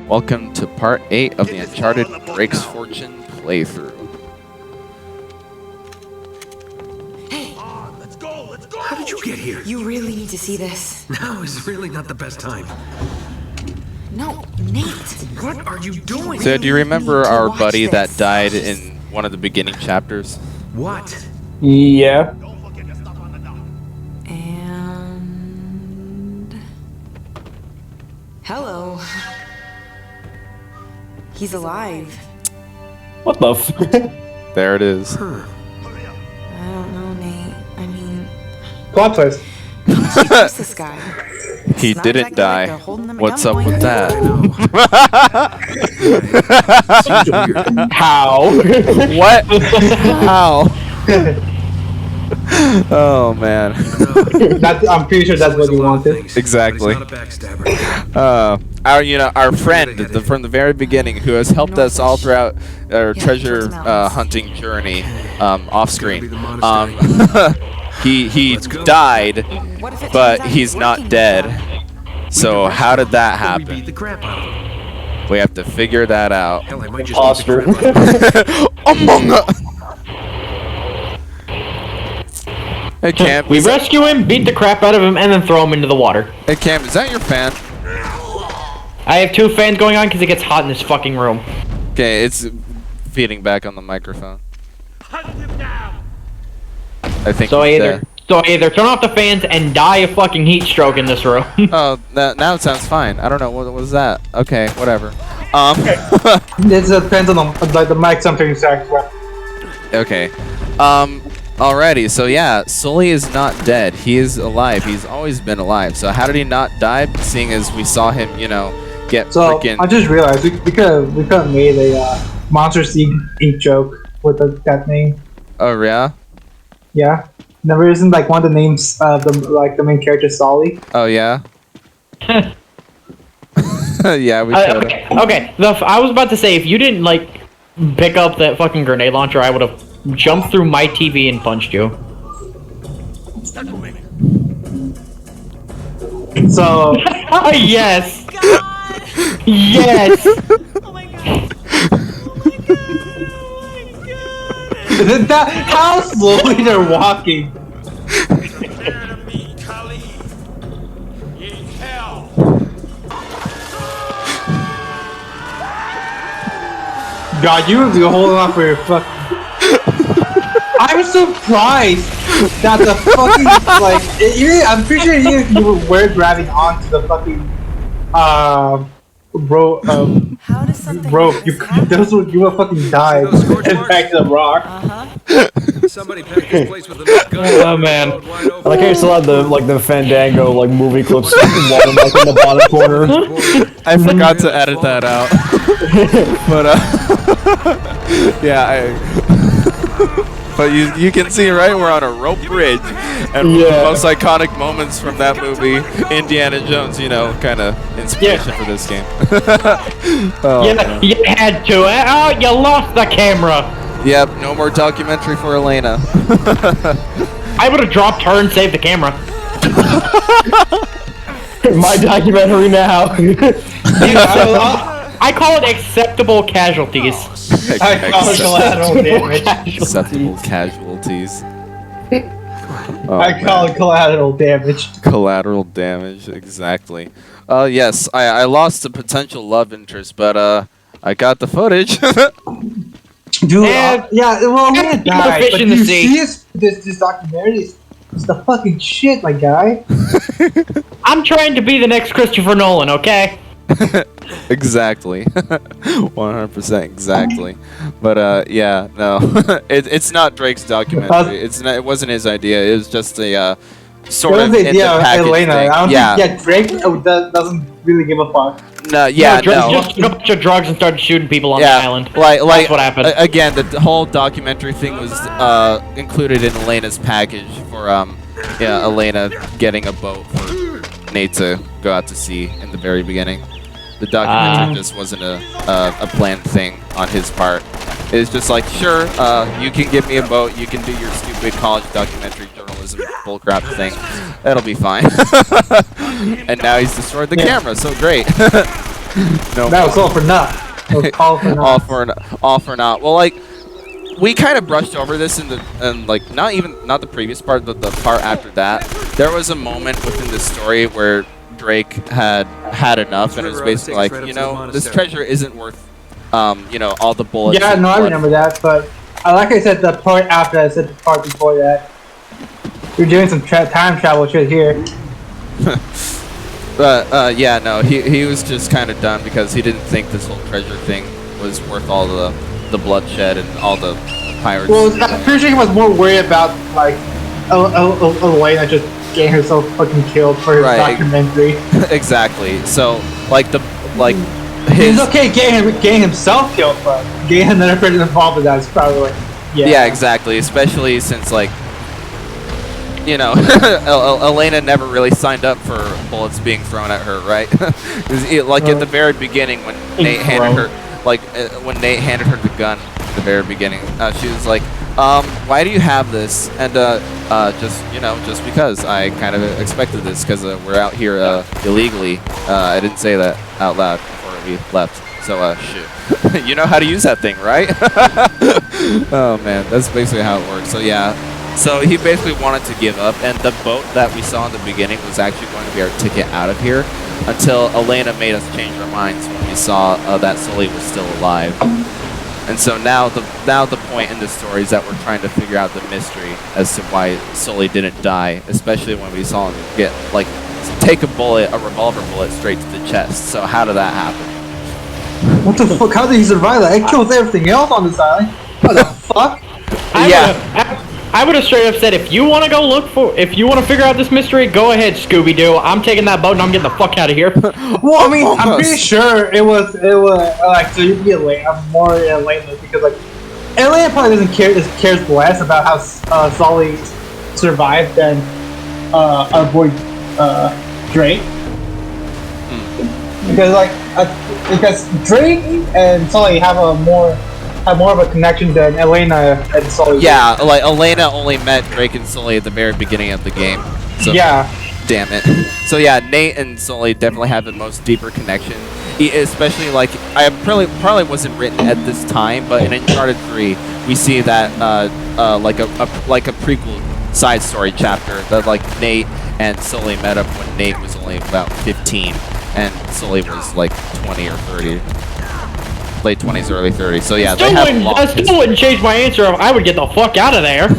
Welcome to part 8 of the Uncharted Drake's Fortune playthrough. Hey! Let's go! Let's go! How did you get here? You really need to see this. Now is really not the best time. No, Nate! What are you doing? So do you remember our buddy that this. died in one of the beginning chapters? What? Yeah. And... Hello. He's alive. What the f? There it is. I don't know, Nate. I mean... Plot twist. How did you trust this guy? He It's not didn't exactly like die. they're holding him at What's up gunpoint. with that? How? What? How? Oh man. I'm pretty sure that's what you wanted. Exactly. Our friend from the very beginning, who has helped us all throughout our treasure hunting journey, off screen. He died, What if it but turns out he's not working dead. with them? So how did that We beat the happen? crap out of him. We have to figure that out. Hell, I might just Oscar. beat the crap out of him. Among Us. Hey Cam, We rescue him, beat the crap out of him, and then throw him into the water. hey Cam, is that your fan? I have two fans going on because it gets hot in this fucking room. Okay, it's feeding back on the microphone. I think. So he's either turn off the fans and die a fucking heat stroke in this room. there. Oh, now it sounds fine. I don't know what was that. Okay, whatever. It depends on the mic sometimes. Okay. Alrighty. So yeah, Sully is not dead. He is alive. He's always been alive. So how did he not die? Seeing as we saw him, get So freaking. I just realized we could have made a Monsters Inc. joke with that name. Oh yeah. Yeah. Never isn't like one of the names of the main character Solly. Oh yeah. Yeah, we should. Okay. I was about to say, if you didn't like pick up that fucking grenade launcher, I would have jumped through my TV and punched you. So Yes. Yes. isn't that how slowly they're walking? God, you're holding on for your fuck. I'm surprised that the fucking I'm pretty sure you were grabbing onto the fucking rope. How does something Rope. like You this happen? you would fucking die See those scorch and marks? back to the rock. Somebody packed this place with enough guns. Oh man, I like how you still have the Fandango movie clips watermark in the bottom corner. I forgot to edit that out. But yeah, but you can see, right, we're on a rope bridge, and one of the most iconic moments from that movie, Indiana Jones, kind of inspiration for this game. Oh, man. You had to. Oh, you lost the camera. Yep, no more documentary for Elena. I would have dropped her and saved the camera. My documentary now. I call it acceptable casualties. I call it collateral damage. Acceptable casualties. Oh, I call it collateral damage. collateral damage, exactly. Yes, I lost the potential love interest, but I got the footage. Dude, And- yeah, well, I'm gonna die, fish but in the you sea. see this documentary is the fucking shit, my guy. I'm trying to be the next Christopher Nolan, okay? Exactly. 100% exactly. But yeah, no. it's not Drake's documentary. It wasn't his idea. It was just a sort of in the package Elena. thing. I don't Yeah. think, Drake doesn't really give a fuck. No, yeah, Drake no. just took a bunch of drugs and started shooting people on the Yeah, island. like That's what happened. Again, the whole documentary thing was included in Elena's package for Elena getting a boat for Nate to go out to sea in the very beginning. The documentary just wasn't a planned thing on his part. It's just like, sure, you can give me a boat, you can do your stupid college documentary journalism bullcrap thing. That'll be fine. And now he's destroyed the camera, so great. No. That was all for naught. It was all for naught. all for naught. Well, like we kind of brushed over this in like not the previous part, but the part after that. There was a moment within the story where Drake had enough, and it was basically like, you know, this treasure isn't worth, you know, all the bullets. Yeah, and no, I blood. remember that, but like I said, the part after I said the part before that. You're doing some time travel shit here. But yeah, no, he was just kind of done because he didn't think this whole treasure thing was worth all the bloodshed and all the pirates. Well, I'm pretty sure he was more worried about like Elena just getting herself fucking killed for his documentary. Exactly. So like It's okay getting himself killed, but getting another person involved with that is probably like, yeah, exactly. Especially since, like, you know, Elena never really signed up for bullets being thrown at her, right? Like at the very beginning when Nate handed her, when Nate handed her the gun at the very beginning, she was like, why do you have this? And just because I kind of expected this because we're out here illegally. I didn't say that out loud before we left. So, shit. You know how to use that thing, right? Oh, man. That's basically how it works. So, yeah. So, he basically wanted to give up, and the boat that we saw in the beginning was actually going to be our ticket out of here until Elena made us change our minds when we saw that Sully was still alive. And so now the point in the story is that we're trying to figure out the mystery as to why Sully didn't die, especially when we saw him get, like, take a revolver bullet straight to the chest. So how did that happen? what the fuck? How did he survive that? It kills everything else on this island. What the fuck? I would have straight up said, if you want to figure out this mystery, go ahead, Scooby-Doo. I'm taking that boat and I'm getting the fuck out of here. Well, I mean, I'm pretty sure it was like, so you'd be more Elena because like Elena probably cares less about how Sully survived than our boy Drake. Because Drake and Sully have more of a connection than Elena and Sully. Yeah, like Elena only met Drake and Sully at the very beginning of the game. So, yeah. Damn it. So yeah, Nate and Sully definitely have the most deeper connection. Especially like I probably wasn't written at this time, but in Uncharted 3 we see that like a prequel side story chapter that like Nate and Sully met up when Nate was only about 15 and Sully was like 20 or 30. Late 20s, early 30s. So yeah, they have a long history. Still wouldn't change my answer if I would get the fuck out of there.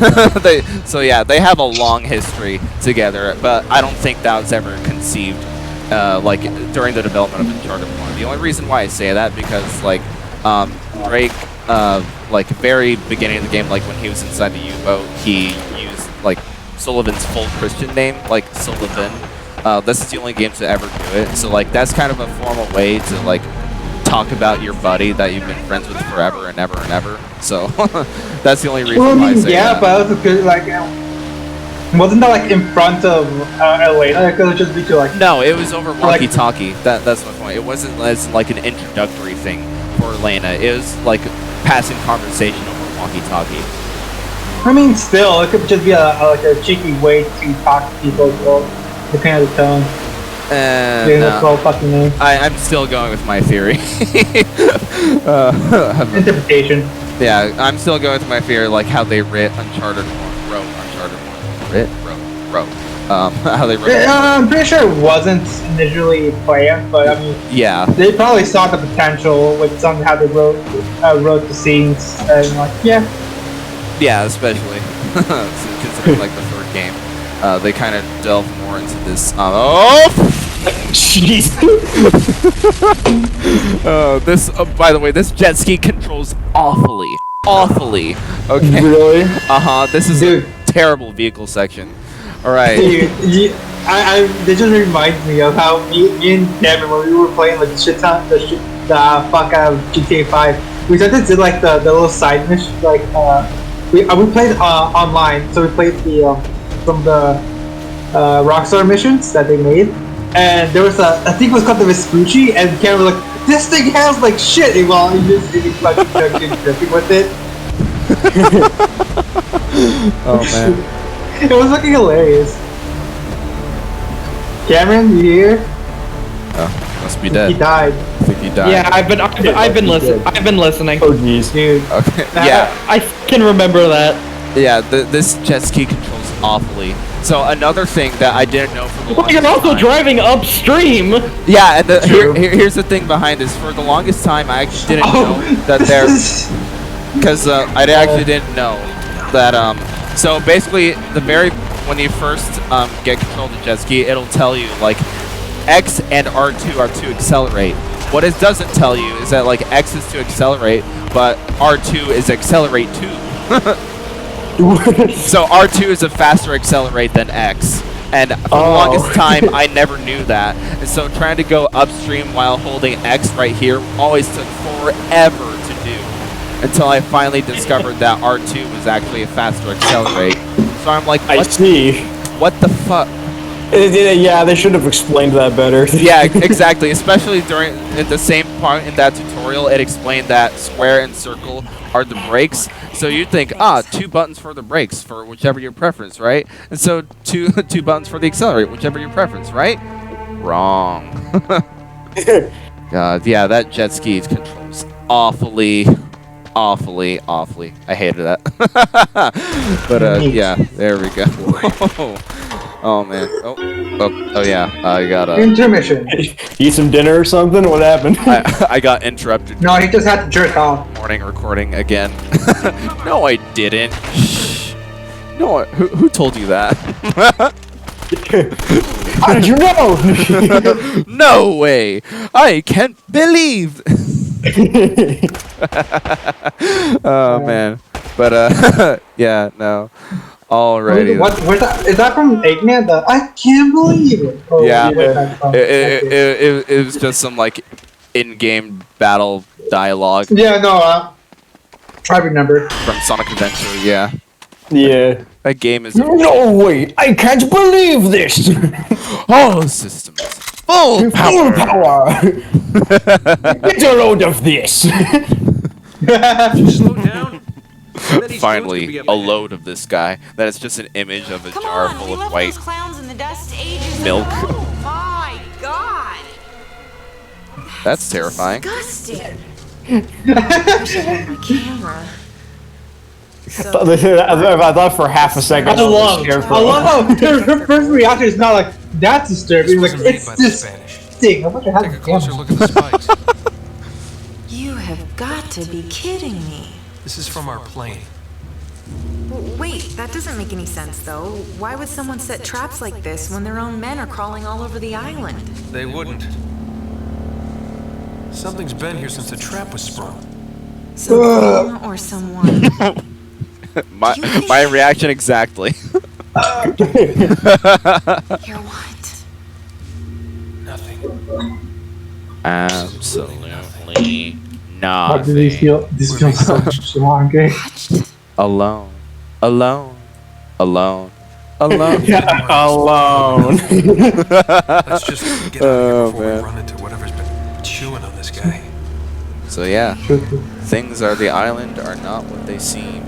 So yeah, they have a long history together, but I don't think that was ever conceived like during the development of Uncharted 1. The only reason why I say that because like Drake like very beginning of the game, like when he was inside the U-boat, he used like Sullivan's full Christian name, like Sullivan. This is the only game to ever do it. So like that's kind of a formal way to like talk about your buddy that you've been friends with forever and ever and ever. So that's the only reason why I say that. But also like wasn't that like in front of Elena? It could just be like no, it was over walkie-talkie. That's my point. It wasn't as like an introductory thing for Elena. It was like passing conversation over walkie-talkie. I mean, still, it could just be like a cheeky way to talk to people as well, depending on the tone. No. I'm still going with my theory. Interpretation. Yeah, I'm still going with my theory, like how they wrote Uncharted 1. How they wrote I'm pretty sure it wasn't initially planned, but I mean, yeah, they probably saw the potential with how they wrote the scenes, and like, yeah, especially considering like the third game. They kind of delve more into this. Jeez. This. By the way, this jet ski controls awfully. Okay. Really? This is a terrible vehicle section. All right. Dude, this just reminds me of how me and Kevin, when we were playing like the fuck out of GTA 5, we sometimes did like the little side mission, like we played online, so we played from the Rockstar missions that they made, and there was I think it was called the Vespucci, and Kevin was like, this thing has like shit, well, he just like joking with it. Oh man, it was looking hilarious. Cameron, you here? Oh. Must be He dead. died. I think he died. Yeah, I've been listening. I've been listening. Oh jeez. Dude. Okay. Yeah. I can remember that. Yeah. This jet ski controls awfully. So another thing that I didn't know for the But longest you're also time. driving upstream. Yeah, and here's the thing behind this. For the longest time, I actually didn't know that there, because I actually didn't know that. So basically, when you first get control of the jet ski, it'll tell you like X and R2 are to accelerate. What it doesn't tell you is that like X is to accelerate, but R2 is accelerate too. So R2 is a faster accelerate than X. And for the longest time, I never knew that. And so trying to go upstream while holding X right here always took forever to do. Until I finally discovered that R2 was actually a faster accelerate. So I'm like, I see. what the fuck? Yeah, they should have explained that better. Yeah, exactly. Especially at the same part in that tutorial, it explained that square and circle are the brakes. So you'd think, 2 buttons for the brakes, for whichever your preference, right? And so two buttons for the accelerate, whichever your preference, right? Wrong. God, yeah, that jet ski controls awfully. I hated that. But yeah, there we go. Oh man. Oh yeah. I got Intermission. Eat some dinner or something? What happened? I got interrupted. No, he just had to jerk off. Morning recording again. No, I didn't. Shh. No, who told you that? How did you know? No way! I can't believe. Oh man, but yeah, no. Alrighty. Where's that? Is that from Eggman? I can't believe it. Oh, Yeah. That's It was just some like in-game battle dialogue yeah, no, I remember. from Sonic Adventure. Yeah, Yeah. that game is No, wait, I can't believe this! all systems full Full power. power! Get a load of this! Slow down. Finally, a load of this guy. That is just an image of a Come jar on, full we of left white those clowns in the dust ages milk. ago. Oh my god. That's terrifying. Disgusting. I wish I had my camera. So, I thought for half a second I love how her first reaction is not like, that's disturbing. Like, This wasn't made it's by the Spanish. disgusting. I wish I had Take a the closer camera. look at the spikes. you have got to be kidding me. This is from our plane. Wait, that doesn't make any sense though. Why would someone set traps like this when their own men are crawling all over the island? They wouldn't. Something's been here since the trap was sprung. Something or someone. My reaction exactly. You're what? Nothing. Absolutely How do these nothing. feel? This feels so strong, eh? Alone. Alone. Alone. Alone. Alone. Let's just get out of here before man. we run into whatever's been chewing on this guy. So yeah, things are the island are not what they seem.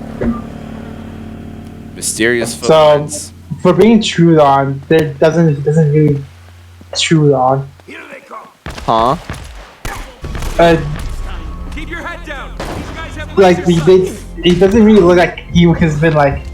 Mysterious So, footprints. for being chewed on, there doesn't really chew on. Huh? Keep your head down. These guys have Like laser he doesn't really look like he has been like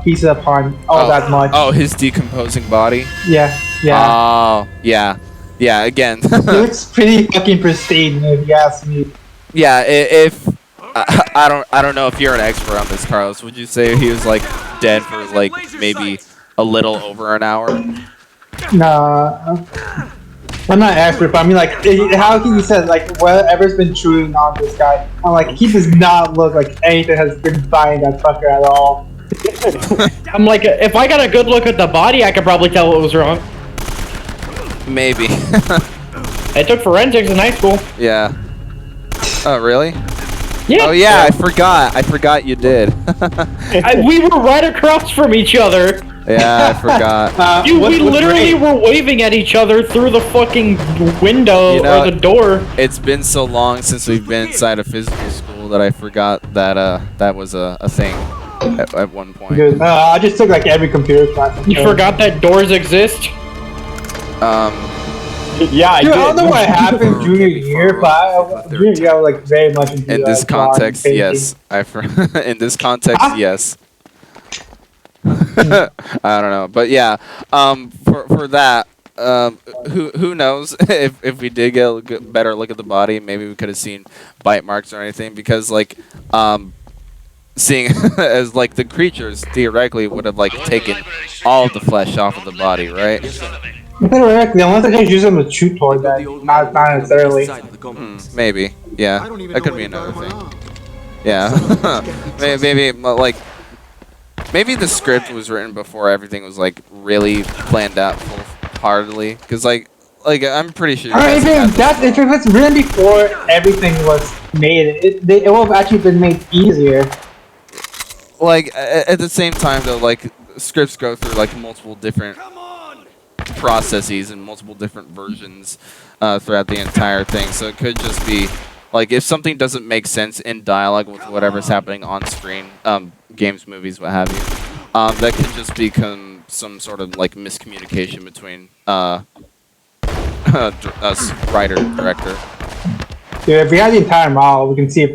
feasted upon all that much. Oh, his decomposing body. Yeah, yeah. Oh, yeah. Yeah, again. He looks pretty fucking pristine, if you ask me. Yeah, if I don't know if you're an expert on this, Carlos. Would you say he was like dead for like maybe a little over an hour? Nah, I'm not an expert, but I mean, like, how can you say like whatever's been chewing on this guy? I'm like, he does not look like anything has been biting that fucker at all. I'm like, if I got a good look at the body, I could probably tell what was wrong. Maybe. I took forensics in high school. Yeah. Oh, really? Yeah. Oh, yeah, I forgot you did. We were right across from each other. Yeah, I forgot. We What's literally great- were waving at each other through the fucking window You know, or the door. It's been so long since we've been inside a physical school that I forgot that that was a thing at one point. Good. I just took like every computer class. You forgot that doors exist? Yeah, I Dude, did. I don't know what happened junior year, but junior year I was like very much into In this drawing and context, painting. yes. In this context, Huh? yes. I don't know, but yeah. For that, who knows if we did get a better look at the body, maybe we could have seen bite marks or anything, because like seeing as like the creatures theoretically would have like taken all of the flesh off of the body, right? Theoretically, unless I just use them to shoot toward that, not necessarily. Maybe, yeah. That could be another thing. Yeah, maybe like maybe the script was written before everything was like really planned out full-heartedly, because like I'm pretty sure. Alright, if it's written before everything was made, it would have actually been made easier. Like at the same time though, like scripts go through like multiple different processes and multiple different versions throughout the entire thing, so it could just be like if something doesn't make sense in dialogue with whatever's happening on screen, games, movies, what have you, that could just become some sort of like miscommunication between us, writer, director. Dude, if we had the entire model, we can see if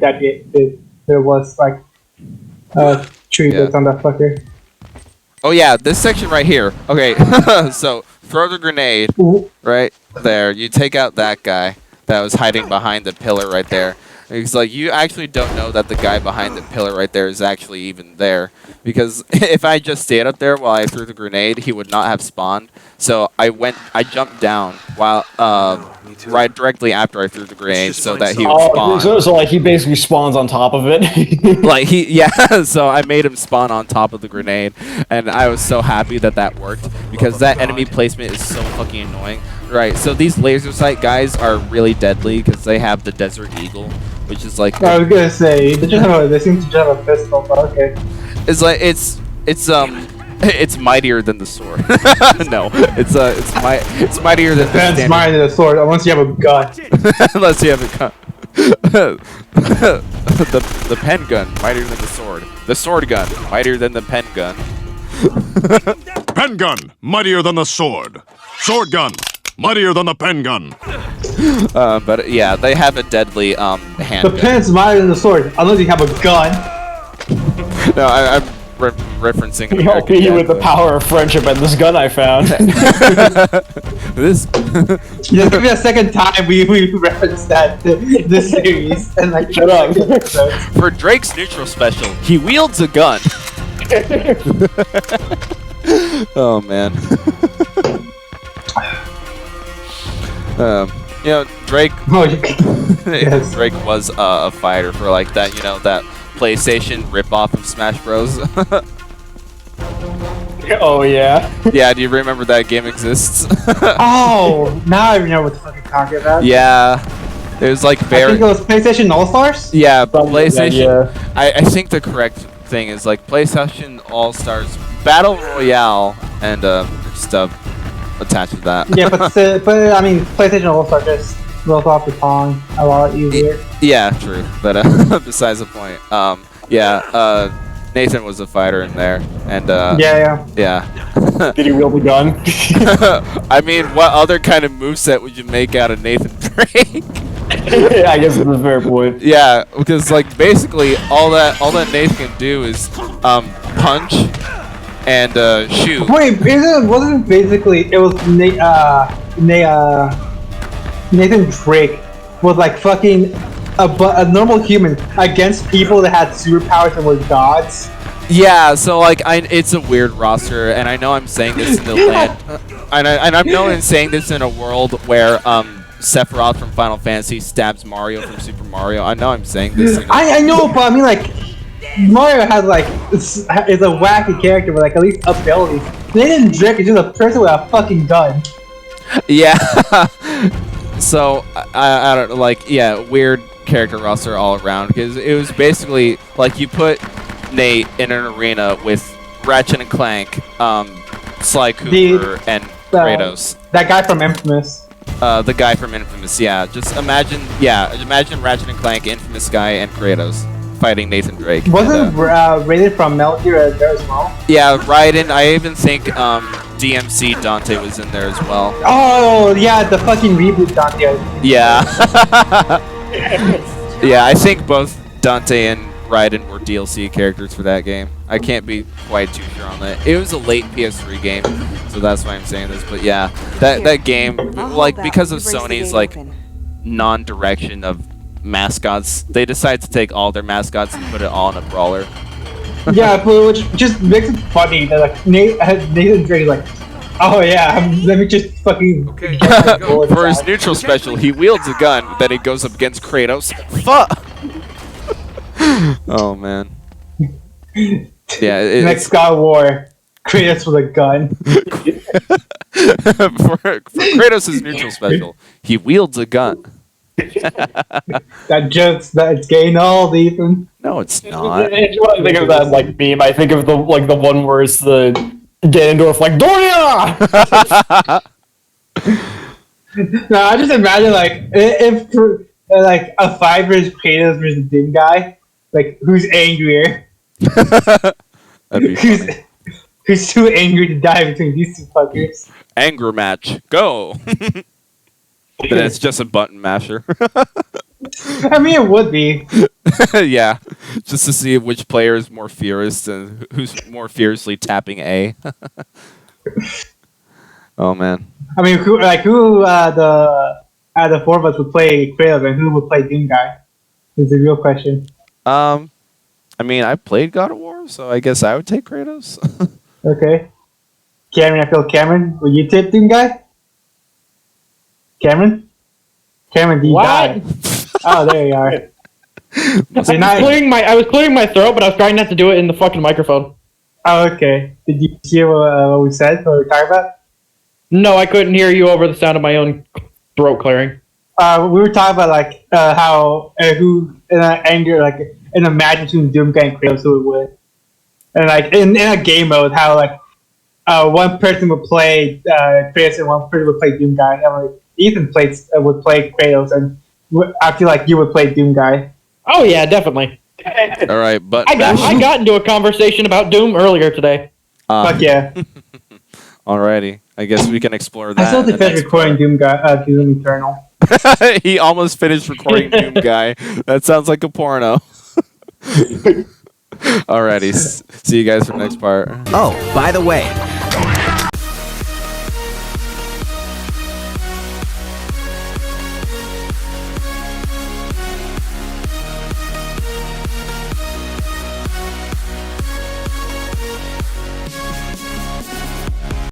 there was like tree bits on that fucker. Oh yeah, this section right here. Okay, so throw the grenade right there. You take out that guy that was hiding behind the pillar right there. It's like you actually don't know that the guy behind the pillar right there is actually even there, because if I just stayed up there while I threw the grenade, he would not have spawned. So I jumped down while right directly after I threw the grenade so that he would spawn. So like he basically spawns on top of it. Like so I made him spawn on top of the grenade, and I was so happy that that worked, because that enemy placement is so fucking annoying. Right, so these laser sight guys are really deadly because they have the Desert Eagle, which is like I was gonna say they seem to just have a pistol, but okay. it's like it's mightier than the sword. No, it's mightier than the Pen's standard. mightier than the sword unless you have a gun. Unless you have a gun. The pen gun mightier than the sword. The sword gun mightier than the pen gun. Pen gun mightier than the sword. Sword gun mightier than the pen gun. But yeah, they have a deadly handgun. The pen's mightier than the sword unless you have a gun. No, I'm referencing. Help me with the power of friendship and this gun I found. This. Yeah, give me a second time we referenced that this series and like Shut up. For Drake's neutral special, he wields a gun. Oh man. You know, Drake. Oh, yes. Drake was a fighter for like that. You know, that PlayStation ripoff of Smash Bros. Oh yeah. Yeah, do you remember that game exists? Oh, now I know what the fuck you're talking about. Yeah, it was like I very. think it was PlayStation All Stars. Yeah, PlayStation. Yeah. I think the correct thing is like PlayStation All Stars Battle Royale, and just attached to that. Yeah, but I mean, PlayStation All Stars just rolls off the tongue a lot easier. Yeah, true. But besides the point, Nathan was a fighter in there, and yeah. Did he wield the gun? I mean, what other kind of moveset would you make out of Nathan Drake? I guess that's a fair point. Yeah, because like basically all that Nathan can do is punch and shoot. Wait, wasn't it basically it was Nathan Drake was like fucking a normal human against people that had superpowers and were gods. Yeah, so like it's a weird roster, and I know I'm saying this in the land, and I'm knowing saying this in a world where Sephiroth from Final Fantasy stabs Mario from Super Mario. I know I'm saying this. I know, but I mean like Mario has like is a wacky character with like at least abilities. Nathan Drake is just a person with a fucking gun. Yeah. So I don't like weird character roster all around, because it was basically like you put Nate in an arena with Ratchet and Clank, Sly Cooper, and Kratos. That guy from Infamous. The guy from Infamous, yeah. Just imagine Ratchet and Clank, Infamous guy, and Kratos fighting Nathan Drake. Wasn't Raiden from Metal Gear there as well? Yeah, Raiden. I even think DMC Dante was in there as well. Oh yeah, the fucking reboot Dante. Yeah. Yeah, I think both Dante and Raiden were DLC characters for that game. I can't be quite too sure on that. It was a late PS3 game, so that's why I'm saying this. But yeah, that game, like, because of Sony's like non-direction of mascots, they decided to take all their mascots and put it all in a brawler. Yeah, but which just makes it funny that like Nathan Drake's like, oh yeah, let me just fucking. Okay, For his neutral special, he wields a gun, then he goes up against Kratos. Fuck! Oh man. Yeah, Next God of War, Kratos with a gun. for Kratos' neutral special, he wields a gun. That it's getting old, Ethan. No, it's not. When I think of that like meme, I think of the one where it's the Ganondorf like Doria. No, I just imagine like if like a 5 versus Kratos versus the Doom guy, like who's angrier? That'd be funny. Who's too angry to die between these two fuckers? Anger match, go! Then it's just a button masher. I mean, it would be. Yeah, just to see which player is more furious and who's more furiously tapping A. Oh man. I mean, who the 4 of us would play Kratos and who would play Doom guy? Is the real question. I mean, I played God of War, so I guess I would take Kratos. Okay. Cameron, will you tip Doom guy? Cameron, do you What? die? Oh, there you are. I was clearing my throat, but I was trying not to do it in the fucking microphone. Oh, okay. Did you hear what we said? What we were talking about? No, I couldn't hear you over the sound of my own throat clearing. We were talking about like how who in anger, like in a match between Doom guy and Kratos, who would win, and like in a game mode, how like one person would play Kratos and one person would play Doom guy. And like Ethan would play Kratos, and I feel like you would play Doom guy. Oh yeah, definitely. All right, but I got into a conversation about Doom earlier today. Fuck yeah! Alrighty, I guess we can explore that. I still in the defend next recording Doom guy, Doom Eternal. part. He almost finished recording Doom Guy. That sounds like a porno. Alrighty, see you guys for the next part. Oh, by the way,